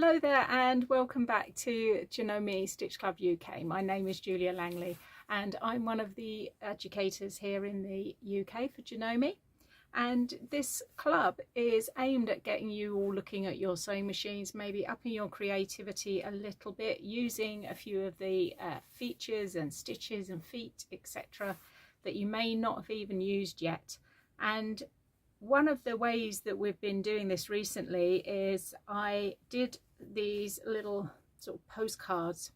Hello there and welcome back to Janome Stitch Club UK. My name is Julia Langley and I'm one of the educators here in the UK for Janome, and this club is aimed at getting you all looking at your sewing machines, maybe upping your creativity a little bit, using a few of the features and stitches and feet etc. that you may not have even used yet. And one of the ways that we've been doing this recently is I did these little sort of postcards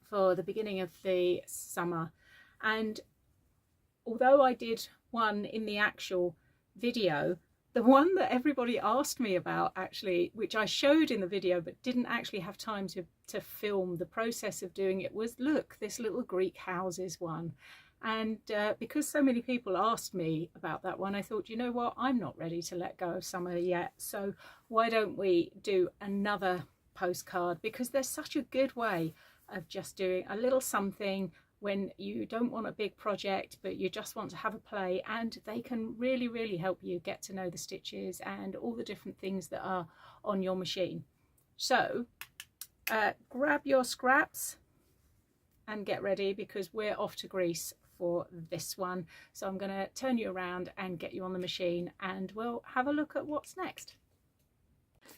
for the beginning of the summer, and although I did one in the actual video, the one that everybody asked me about actually, which I showed in the video but didn't actually have time to film the process of doing it, was look, this little Greek houses one. And because so many people asked me about that one, I thought, you know what, I'm not ready to let go of summer yet, so why don't we do another postcard, because there's such a good way of just doing a little something when you don't want a big project but you just want to have a play, and they can really help you get to know the stitches and all the different things that are on your machine. So grab your scraps and get ready, because we're off to Greece for this one. So I'm going to turn you around and get you on the machine and we'll have a look at what's next.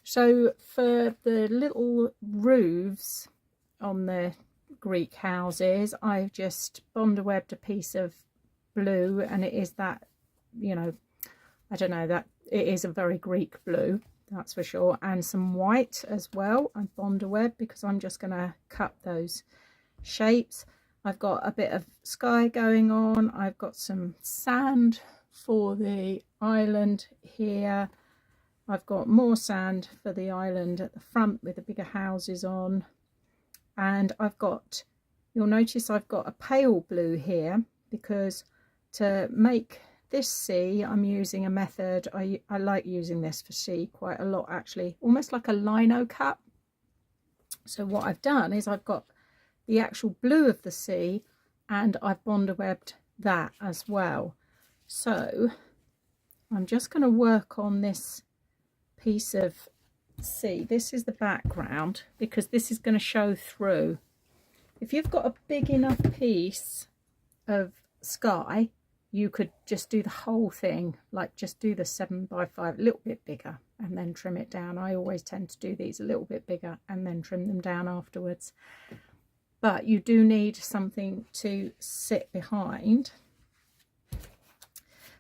So for the little roofs on the Greek houses, I've just bond-webbed a piece of blue, and it is that, you know, I don't know, that it is a very Greek blue, that's for sure, and some white as well. I've bond-webbed because I'm just going to cut those shapes. I've got a bit of sky going on. I've got some sand for the island here. I've got more sand for the island at the front with the bigger houses on. And I've got, you'll notice I've got a pale blue here, because to make this sea, I'm using a method. I like using this for sea quite a lot actually, almost like a lino cut. So what I've done is I've got the actual blue of the sea and I've bond-webbed that as well. So I'm just going to work on this piece of sea. This is the background because this is going to show through. If you've got a big enough piece of sky, you could just do the whole thing, like just do the 7x5 a little bit bigger and then trim it down. I always tend to do these a little bit bigger and then trim them down afterwards. But you do need something to sit behind.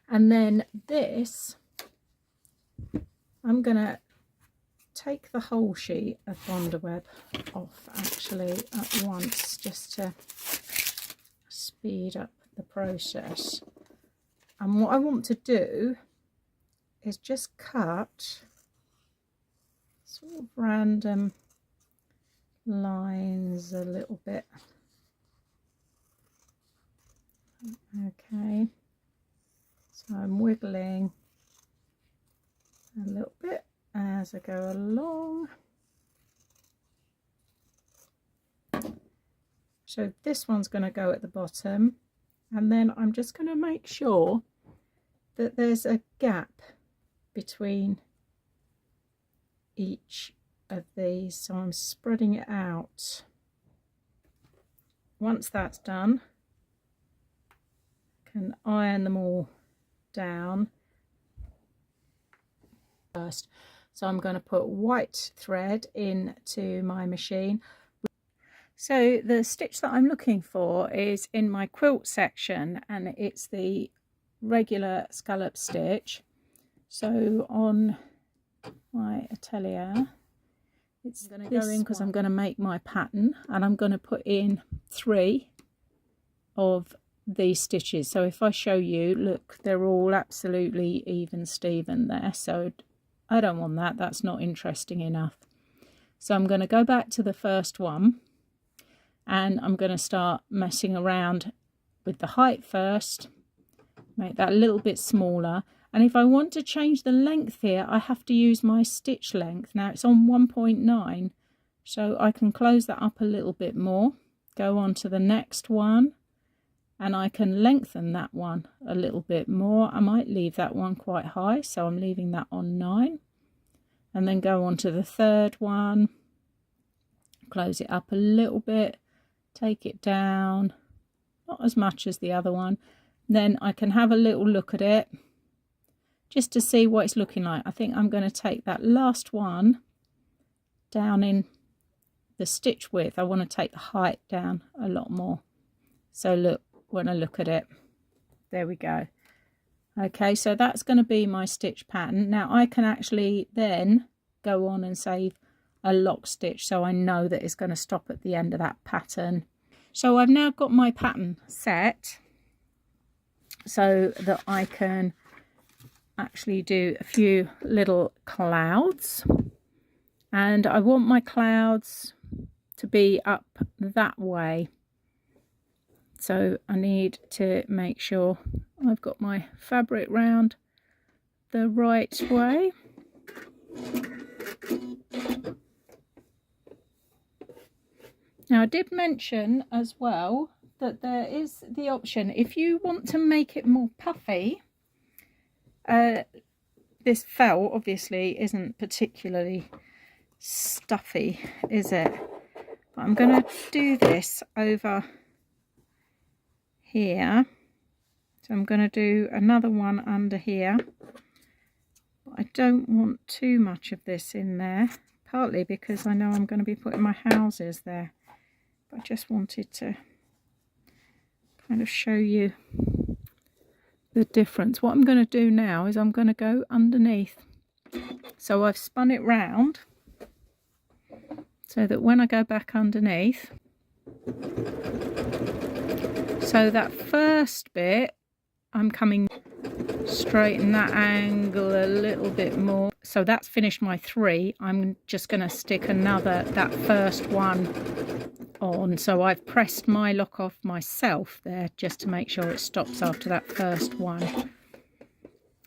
And then this, I'm going to take the whole sheet of bond-web off actually at once, just to speed up the process. And what I want to do is just cut sort of random lines a little bit. Okay, so I'm wiggling a little bit as I go along. So this one's going to go at the bottom, and then I'm just going to make sure that there's a gap between each of these, so I'm spreading it out. Once that's done, I can iron them all down first. So I'm going to put white thread into my machine. So the stitch that I'm looking for is in my quilt section, and it's the regular scallop stitch. So on my atelier, it's going to go in because I'm going to make my pattern, and I'm going to put in 3 of these stitches. So if I show you, look, they're all absolutely even Steven there, so I don't want that, that's not interesting enough. So I'm going to go back to the first one and I'm going to start messing around with the height first, make that a little bit smaller. And if I want to change the length here, I have to use my stitch length. Now it's on 1.9, so I can close that up a little bit more, go on to the next one, and I can lengthen that one a little bit more. I might leave that one quite high, so I'm leaving that on 9, and then go on to the third one, close it up a little bit, take it down, not as much as the other one. Then I can have a little look at it just to see what it's looking like. I think I'm going to take that last one down in the stitch width. I want to take the height down a lot more. So look, when I look at it, there we go. Okay, so that's going to be my stitch pattern. Now I can actually then go on and save a lock stitch, so I know that it's going to stop at the end of that pattern. So I've now got my pattern set so that I can actually do a few little clouds, and I want my clouds to be up that way. So I need to make sure I've got my fabric round the right way. Now I did mention as well that there is the option, if you want to make it more puffy, this felt obviously isn't particularly stuffy, is it? But I'm going to do this over here, so I'm going to do another one under here, but I don't want too much of this in there, partly because I know I'm going to be putting my houses there, but I just wanted to kind of show you the difference. What I'm going to do now is I'm going to go underneath, so I've spun it round so that when I go back underneath, so that first bit I'm coming straighten that angle a little bit more. So that's finished my 3. I'm just going to stick that first one on. So I've pressed my lock off myself there just to make sure it stops after that first one.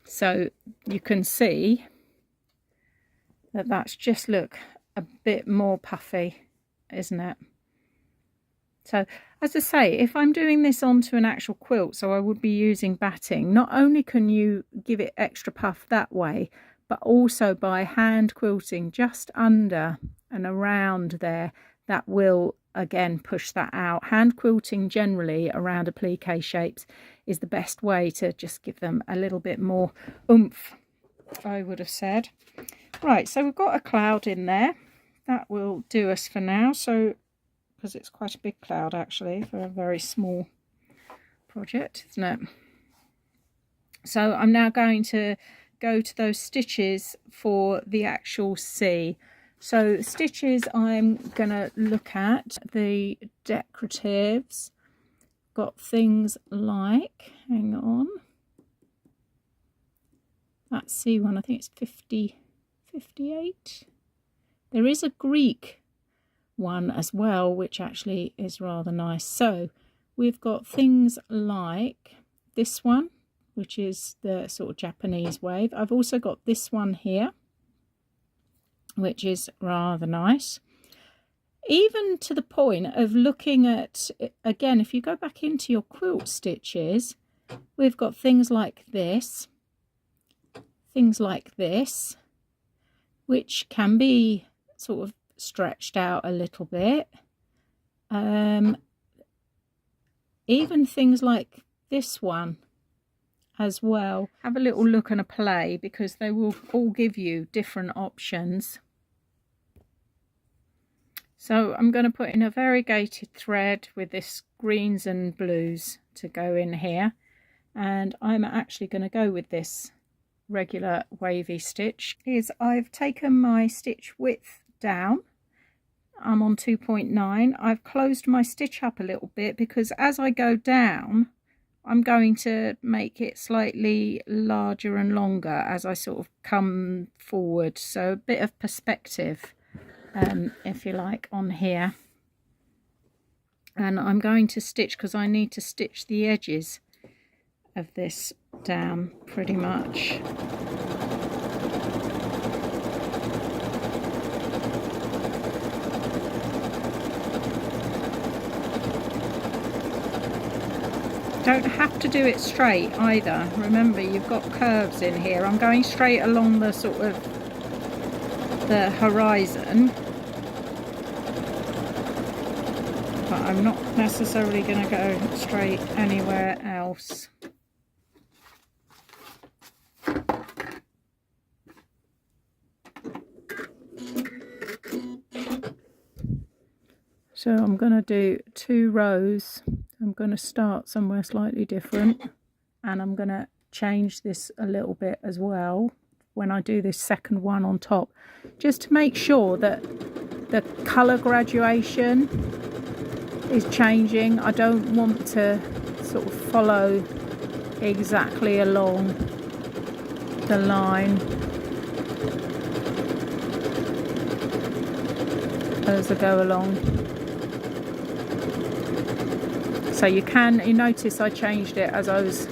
So you can see that that's just, look, a bit more puffy, isn't it? So as I say, if I'm doing this onto an actual quilt, so I would be using batting, not only can you give it extra puff that way, but also by hand quilting just under and around there, that will again push that out. Hand quilting generally around applique shapes is the best way to just give them a little bit more oomph, I would have said. Right, so we've got a cloud in there. That will do us for now. So, because it's quite a big cloud actually for a very small project, isn't it? So I'm now going to go to those stitches for the actual C. So stitches, I'm going to look at the decoratives. Got things like, hang on, that C one, I think it's 50, 58. There is a Greek one as well, which actually is rather nice. So we've got things like this one, which is the sort of Japanese wave. I've also got this one here, which is rather nice. Even to the point of looking at, again, if you go back into your quilt stitches, we've got things like this, which can be sort of stretched out a little bit. Even things like this one as well. Have a little look and a play, because they will all give you different options. So I'm going to put in a variegated thread with this greens and blues to go in here, and I'm actually going to go with this regular wavy stitch. I've taken my stitch width down. I'm on 2.9. I've closed my stitch up a little bit because as I go down, I'm going to make it slightly larger and longer as I sort of come forward. So a bit of perspective, if you like, on here. And I'm going to stitch, because I need to stitch the edges of this down pretty much. Don't have to do it straight either. Remember, you've got curves in here. I'm going straight along the sort of the horizon. I'm not necessarily going to go straight anywhere else. So I'm going to do 2 rows. I'm going to start somewhere slightly different, and I'm going to change this a little bit as well when I do this second one on top, just to make sure that the colour graduation is changing. I don't want to sort of follow exactly along the line as I go along. So you notice I changed it as I was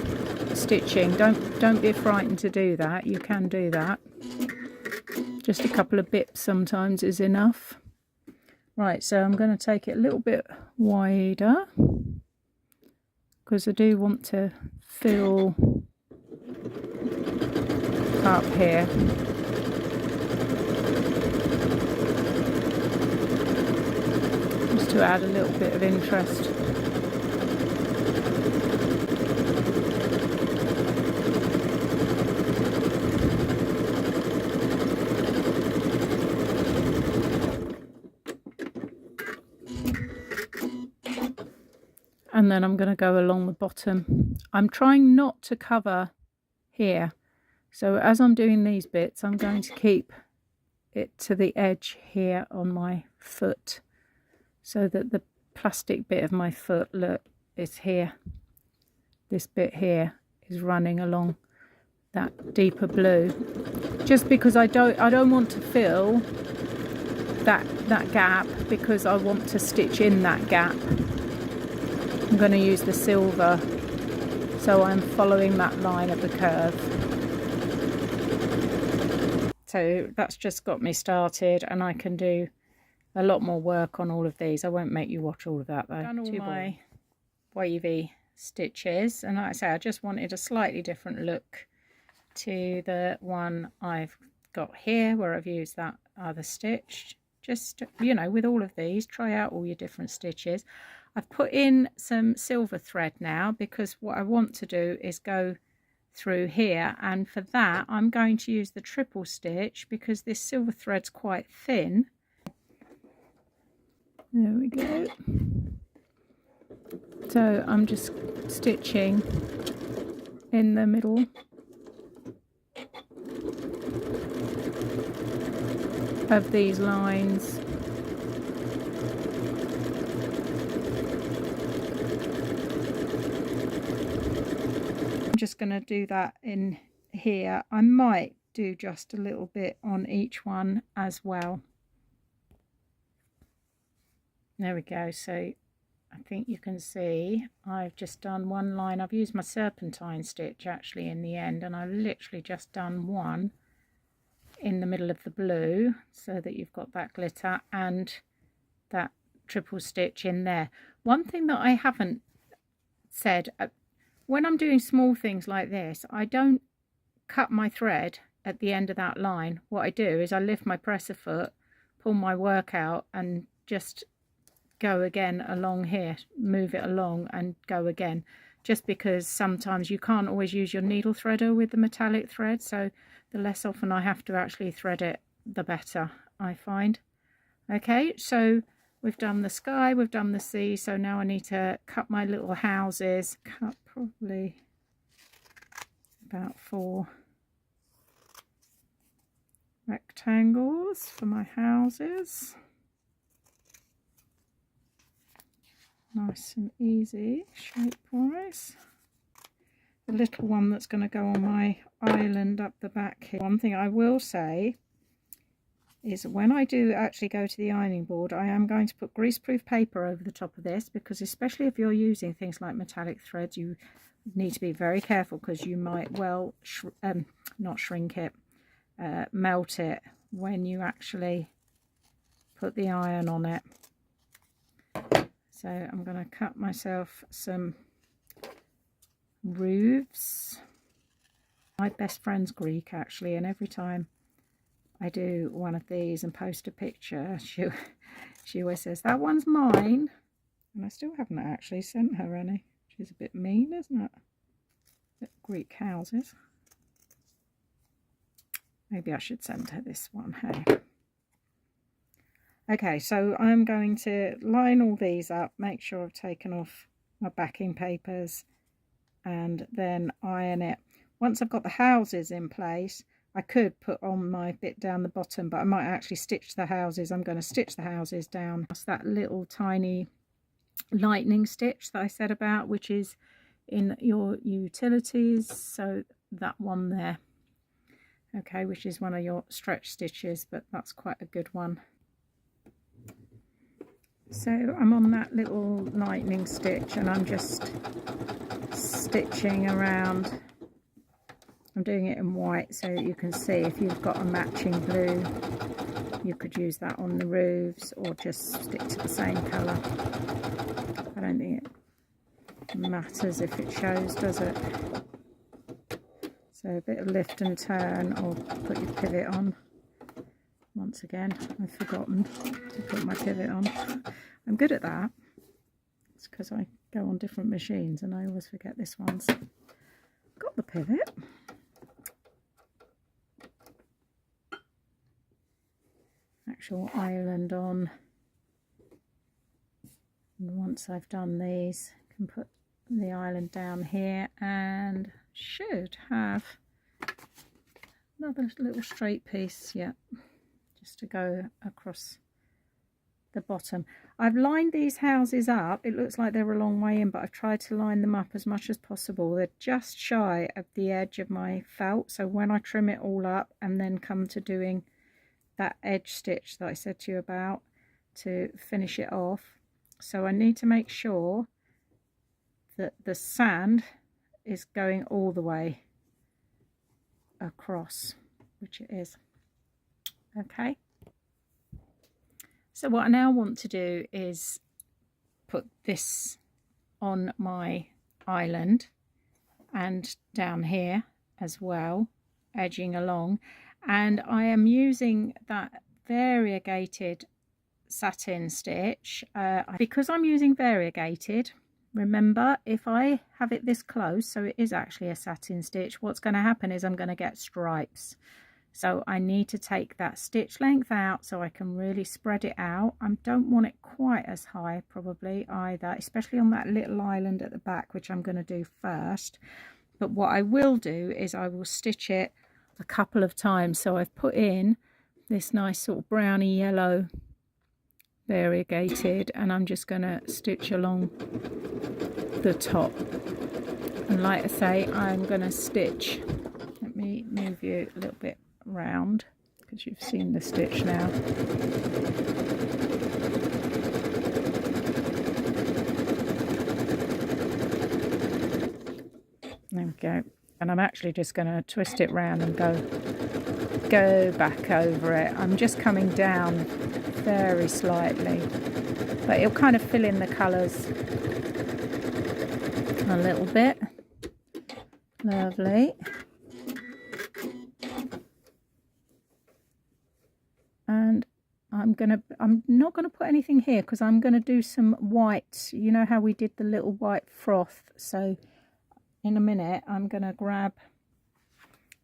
stitching. Don't be frightened to do that. You can do that. Just a couple of bips sometimes is enough. Right, so I'm going to take it a little bit wider because I do want to fill up here. Just to add a little bit of interest. And then I'm going to go along the bottom. I'm trying not to cover here. So as I'm doing these bits, I'm going to keep it to the edge here on my foot, so that the plastic bit of my foot, look, is here. This bit here is running along that deeper blue. Just because I don't want to fill that gap, because I want to stitch in that gap. I'm going to use the silver, so I'm following that line of the curve. So that's just got me started, and I can do a lot more work on all of these. I won't make you watch all of that though. I've done all my wavy stitches, and like I say, I just wanted a slightly different look to the one I've got here, where I've used that other stitch. Just, you know, with all of these, try out all your different stitches. I've put in some silver thread now, because what I want to do is go through here, and for that I'm going to use the triple stitch, because this silver thread's quite thin. There we go. So I'm just stitching in the middle of these lines. I'm just going to do that in here. I might do just a little bit on each one as well. There we go. So I think you can see I've just done one line. I've used my serpentine stitch actually in the end, and I've literally just done one in the middle of the blue, so that you've got that glitter and that triple stitch in there. One thing that I haven't said, when I'm doing small things like this, I don't cut my thread at the end of that line. What I do is I lift my presser foot, pull my work out, and just go again along here, move it along and go again, just because sometimes you can't always use your needle threader with the metallic thread, so the less often I have to actually thread it, the better, I find. Okay, so we've done the sky, we've done the sea, so now I need to cut my little houses. Cut probably about 4 rectangles for my houses. Nice and easy shape wise. The little one that's going to go on my island up the back here. One thing I will say is when I do actually go to the ironing board, I am going to put greaseproof paper over the top of this, because especially if you're using things like metallic threads, you need to be very careful, because you might well not shrink it, melt it when you actually put the iron on it. So I'm going to cut myself some roofs. My best friend's Greek actually, and every time I do one of these and post a picture, she always says, that one's mine. And I still haven't actually sent her any. She's a bit mean, isn't it? Greek houses. Maybe I should send her this one, hey. Okay, so I'm going to line all these up, make sure I've taken off my backing papers, and then iron it. Once I've got the houses in place, I could put on my bit down the bottom, but I might actually stitch the houses. I'm going to stitch the houses down. That's that little tiny lightning stitch that I said about, which is in your utilities, so that one there, okay, which is one of your stretch stitches, but that's quite a good one. So I'm on that little lightning stitch and I'm just stitching around. I'm doing it in white so you can see if you've got a matching blue, you could use that on the roofs or just stick to the same colour. I don't think it matters if it shows, does it? So a bit of lift and turn, or put your pivot on. Once again, I've forgotten to put my pivot on. I'm good at that. It's because I go on different machines and I always forget this one's got the pivot. Actual island on. And once I've done these, I can put the island down here and should have another little straight piece, yeah, just to go across the bottom. I've lined these houses up. It looks like they're a long way in, but I've tried to line them up as much as possible. They're just shy of the edge of my felt, so when I trim it all up and then come to doing that edge stitch that I said to you about to finish it off, so I need to make sure that the sand is going all the way across, which it is. Okay, so what I now want to do is put this on my island and down here as well, edging along, and I am using that variegated satin stitch because I'm using variegated. Remember, if I have it this close, so it is actually a satin stitch, what's going to happen is I'm going to get stripes. So I need to take that stitch length out so I can really spread it out. I don't want it quite as high probably either, especially on that little island at the back, which I'm going to do first. But what I will do is I will stitch it a couple of times. So I've put in this nice sort of browny yellow variegated, and I'm just going to stitch along the top, and like I say, I'm going to stitch, let me move you a little bit round because you've seen the stitch now. There we go, and I'm actually just going to twist it round and go back over it. I'm just coming down very slightly, but it'll kind of fill in the colours a little bit. Lovely. And I'm not gonna put anything here because I'm gonna do some white. You know how we did the little white froth, so in a minute I'm gonna grab,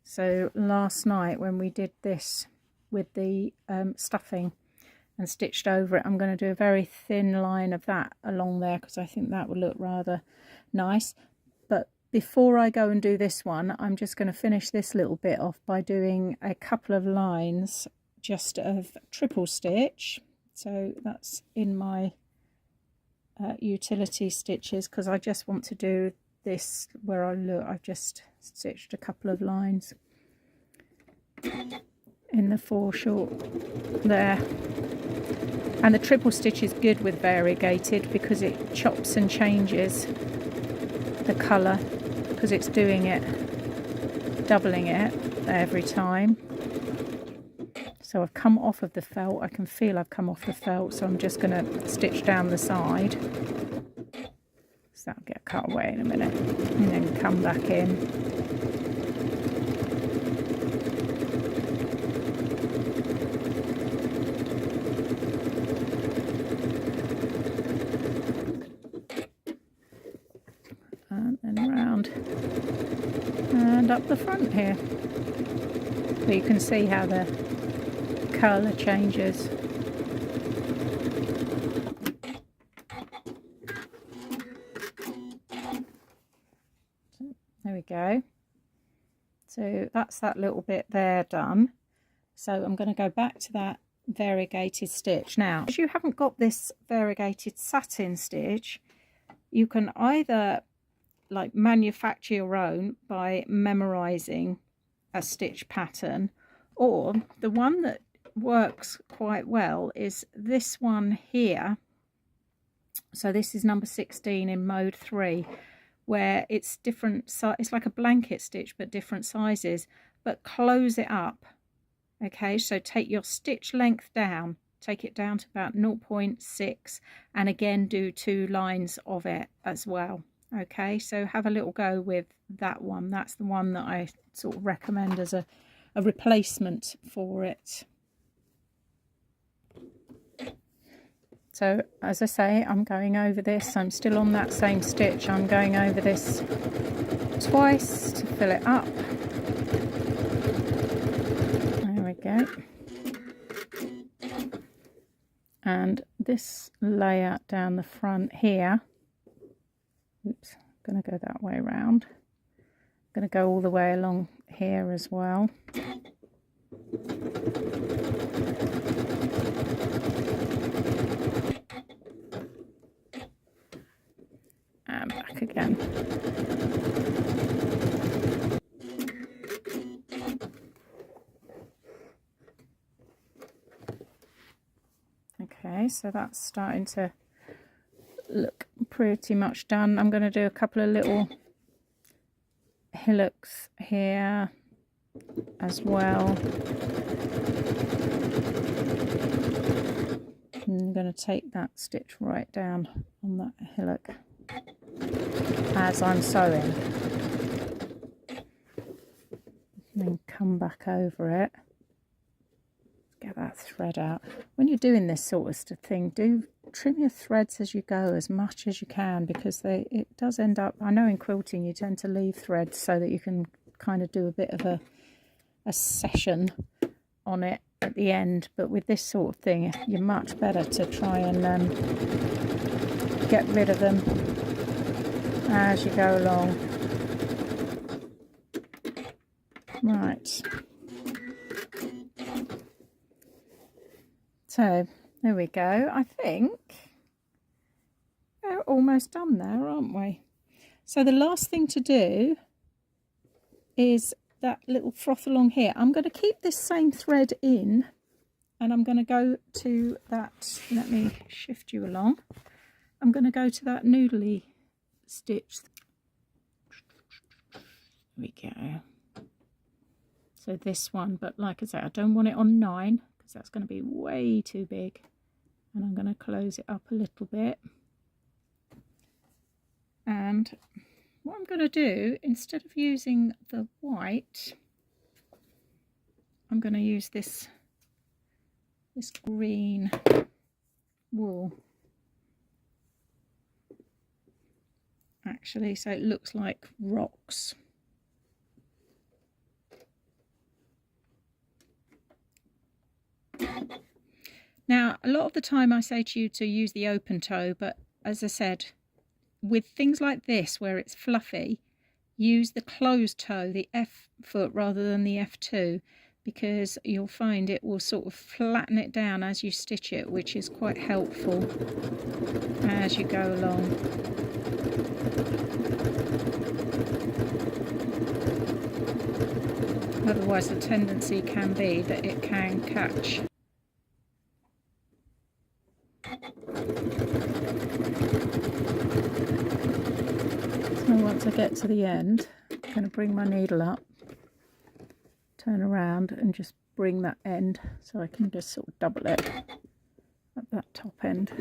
so last night when we did this with the stuffing and stitched over it, I'm going to do a very thin line of that along there because I think that would look rather nice. But before I go and do this one, I'm just going to finish this little bit off by doing a couple of lines just of triple stitch. So that's in my utility stitches, because I just want to do this where I look, I've just stitched a couple of lines in the foreshort there. And the triple stitch is good with variegated because it chops and changes the colour, because it's doing it, doubling it every time. So I've come off of the felt, I can feel I've come off the felt, so I'm just going to stitch down the side. So that'll get cut away in a minute, and then come back in. and up the front here. But you can see how the colour changes. So, there we go. So that's that little bit there done. So I'm going to go back to that variegated stitch. Now, if you haven't got this variegated satin stitch, you can either like manufacture your own by memorizing a stitch pattern, or the one that works quite well is this one here. So this is number 16 in mode 3, where it's different, it's like a blanket stitch but different sizes, but close it up. Okay, so take your stitch length down, take it down to about 0.6, and again do 2 lines of it as well. Okay, so have a little go with that one. That's the one that I sort of recommend as a replacement for it. So as I say, I'm going over this, I'm still on that same stitch, I'm going over this twice to fill it up. There we go. And this layer down the front here, oops, I'm going to go that way around. I'm going to go all the way along here as well. And back again. Okay, so that's starting to look pretty much done. I'm going to do a couple of little hillocks here as well. I'm going to take that stitch right down on that hillock as I'm sewing, and then come back over it. Get that thread out. When you're doing this sort of thing, do trim your threads as you go as much as you can, because it does end up, I know in quilting you tend to leave threads so that you can kind of do a bit of a session on it at the end, but with this sort of thing you're much better to try and get rid of them as you go along. Right, so there we go. I think we're almost done there, aren't we? So the last thing to do is that little froth along here. I'm going to keep this same thread in, and I'm going to go to that, let me shift you along. I'm going to go to that noodly stitch. There we go. So this one, but like I say, I don't want it on 9 because that's going to be way too big. And I'm going to close it up a little bit. And what I'm going to do, instead of using the white, I'm going to use this green wool. Actually, so it looks like rocks. Now, a lot of the time I say to you to use the open toe, but as I said, with things like this where it's fluffy, use the closed toe, the F foot, rather than the F2, because you'll find it will sort of flatten it down as you stitch it, which is quite helpful as you go along. Otherwise the tendency can be that it can catch. So once I get to the end, I'm going to bring my needle up, turn around and just bring that end so I can just sort of double it at that top end.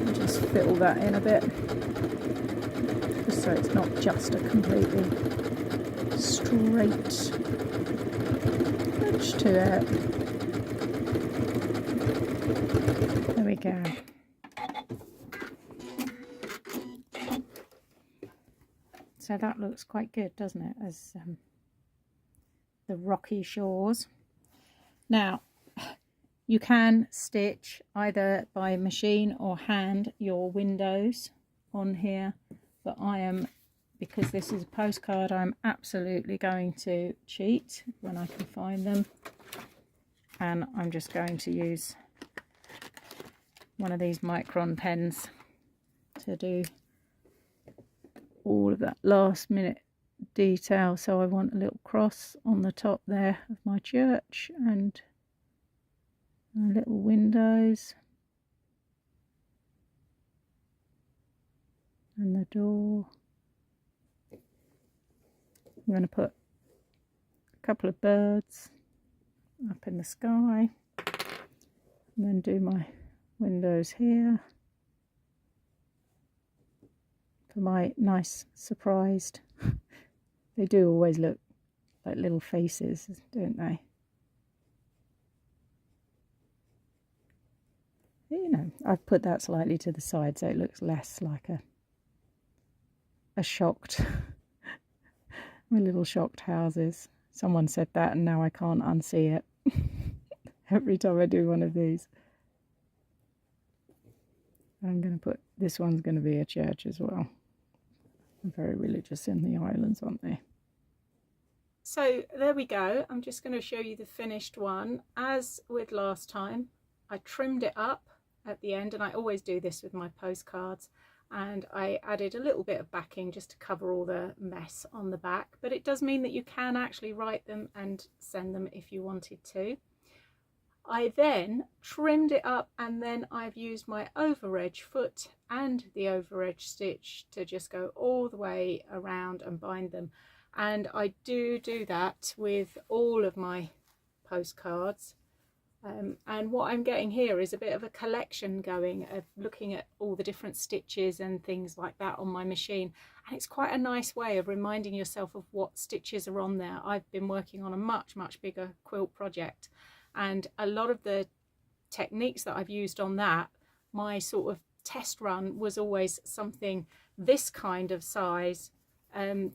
And just fill that in a bit, just so it's not just a completely straight edge to it. There we go. So that looks quite good, doesn't it, as the rocky shores. Now, you can stitch either by machine or hand your windows on here, but because this is a postcard, I'm absolutely going to cheat when I can find them, and I'm just going to use one of these micron pens to do all of that last minute detail. So I want a little cross on the top there of my church and little windows and the door. I'm going to put a couple of birds up in the sky and then do my windows here for my nice surprised. They do always look like little faces, don't they? You know, I've put that slightly to the side so it looks less like a shocked, my little shocked houses. Someone said that and now I can't unsee it every time I do one of these. I'm going to put, this one's going to be a church as well. I'm very religious in the islands, aren't they? So there we go. I'm just going to show you the finished one. As with last time, I trimmed it up at the end, and I always do this with my postcards, and I added a little bit of backing just to cover all the mess on the back, but it does mean that you can actually write them and send them if you wanted to. I then trimmed it up, and then I've used my over edge foot and the over edge stitch to just go all the way around and bind them. And I do that with all of my postcards. And what I'm getting here is a bit of a collection going of looking at all the different stitches and things like that on my machine, and it's quite a nice way of reminding yourself of what stitches are on there. I've been working on a much bigger quilt project, and a lot of the techniques that I've used on that, my sort of test run was always something this kind of size,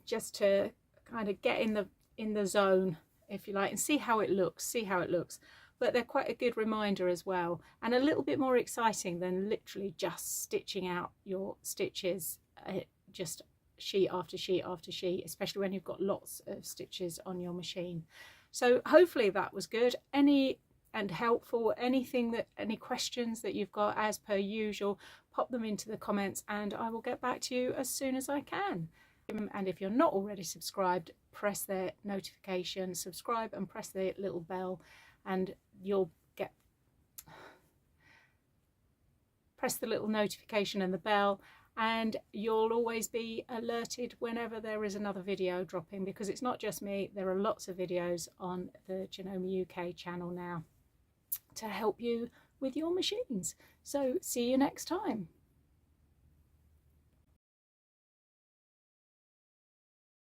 just to kind of get in the zone, if you like, and see how it looks. But they're quite a good reminder as well, and a little bit more exciting than literally just stitching out your stitches, just sheet after sheet after sheet, especially when you've got lots of stitches on your machine. So hopefully that was good and helpful. Any questions that you've got, as per usual, pop them into the comments and I will get back to you as soon as I can. And if you're not already subscribed, press the notification, subscribe and press the little bell, and you'll press the little notification and the bell, and you'll always be alerted whenever there is another video dropping, because it's not just me, there are lots of videos on the Janome UK channel now to help you with your machines. So see you next time.